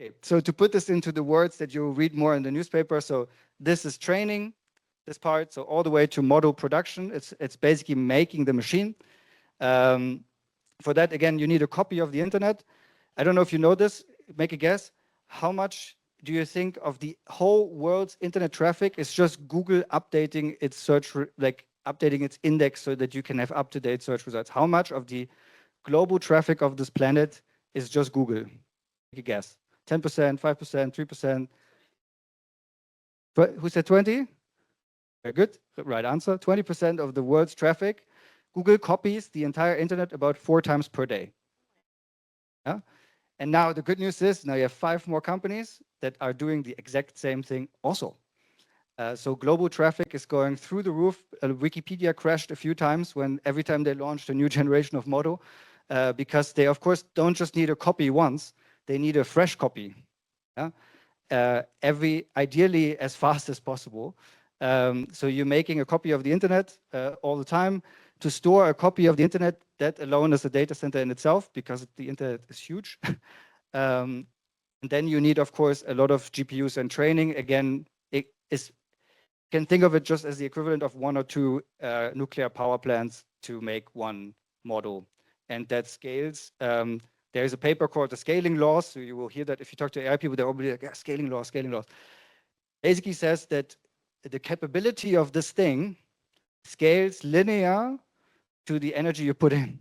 Okay, so to put this into the words that you read more in the newspaper, so this is training, this part, so all the way to model production. It's basically making the machine. Um, for that, again, you need a copy of the internet. I don't know if you know this, make a guess. How much do you think of the whole world's internet traffic is just Google updating its search, like updating its index so that you can have up-to-date search results? How much of the global traffic of this planet is just Google? Make a guess. 10%, 5%, 3%. Who said 20? Very good. Right answer. 20% of the world's traffic. Google copies the entire internet about 4 times per day. Yeah? And now the good news is now you have 5 more companies that are doing the exact same thing also. So global traffic is going through the roof. Wikipedia crashed a few times when every time they launched a new generation of model, because they, of course, don't just need a copy once, they need a fresh copy. Yeah? Ideally as fast as possible. So you're making a copy of the internet all the time. To store a copy of the internet, that alone is a data center in itself because the internet is huge. And then you need, of course, a lot of GPUs and training. Again, can think of it just as the equivalent of 1 or 2 nuclear power plants to make one model. And that scales. There is a paper called the scaling laws. So you will hear that if you talk to AI people, they're all like, yeah, scaling laws, scaling laws. Basically says that the capability of this thing scales linear to the energy you put in,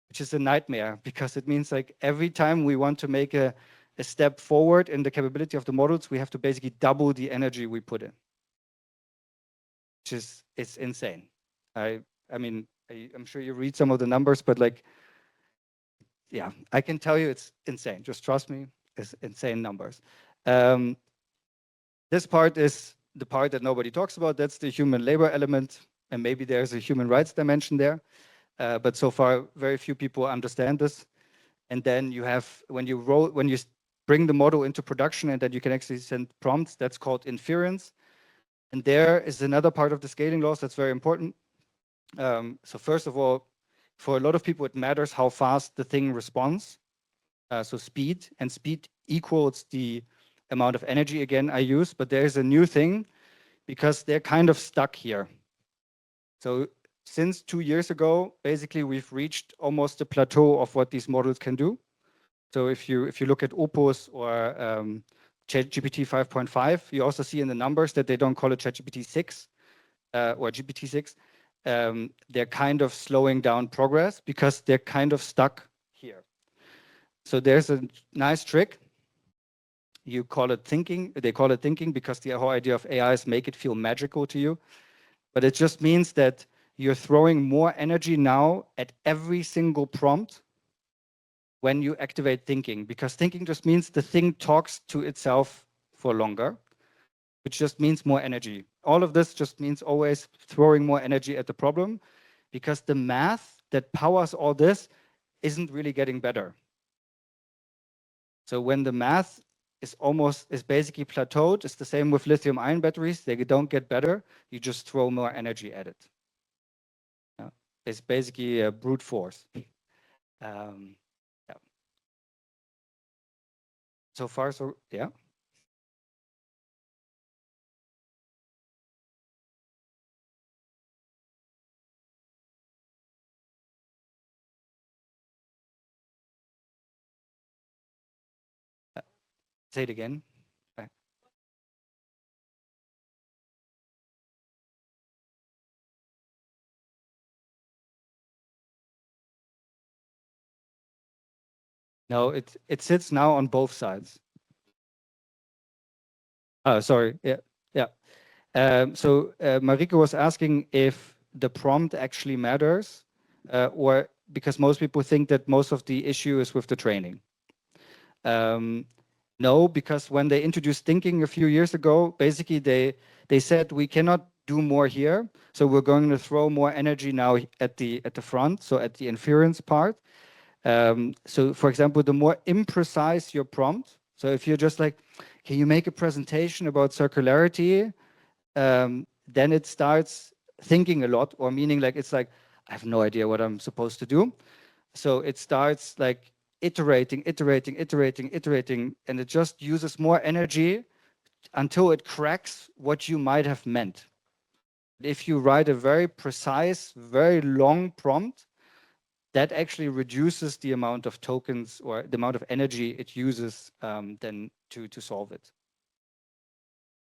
which is a nightmare because it means like every time we want to make a step forward in the capability of the models, we have to basically double the energy we put in. Which is, it's insane. I mean, I'm sure you read some of the numbers, but like, yeah, I can tell you it's insane. Just trust me, it's insane numbers. This part is the part that nobody talks about. That's the human labor element, and maybe there's a human rights dimension there. But so far, very few people understand this. And then you have, when you bring the model into production and then you can actually send prompts, that's called inference. And there is another part of the scaling laws that's very important. So first of all, for a lot of people, it matters how fast the thing responds. So speed, and speed equals the amount of energy, again, I use. But there's a new thing because they're kind of stuck here. So since 2 years ago, basically, we've reached almost the plateau of what these models can do. So if you look at Opus or ChatGPT 5.5, you also see in the numbers that they don't call it ChatGPT 6 or GPT-6. They're kind of slowing down progress because they're kind of stuck here. So there's a nice trick. You call it thinking. They call it thinking because the whole idea of AI is make it feel magical to you. But it just means that you're throwing more energy now at every single prompt when you activate thinking, because thinking just means the thing talks to itself for longer, which just means more energy. All of this just means always throwing more energy at the problem, because the math that powers all this isn't really getting better. So when the math is basically plateaued, it's the same with lithium-ion batteries. They don't get better. You just throw more energy at it. It's basically a brute force. Yeah. So far, so yeah. Say it again. No, it sits now on both sides. Oh, sorry. Yeah, yeah. So Mariko was asking if the prompt actually matters, or because most people think that most of the issue is with the training. No, because when they introduced thinking a few years ago, basically they said we cannot do more here, so we're going to throw more energy now at the front, so at the inference part. So for example, the more imprecise your prompt, so if you're just like, can you make a presentation about circularity? Then it starts thinking a lot, or meaning like, it's like, I have no idea what I'm supposed to do. So it starts like iterating, and it just uses more energy until it cracks what you might have meant. If you write a very precise, very long prompt, that actually reduces the amount of tokens or the amount of energy it uses then to solve it.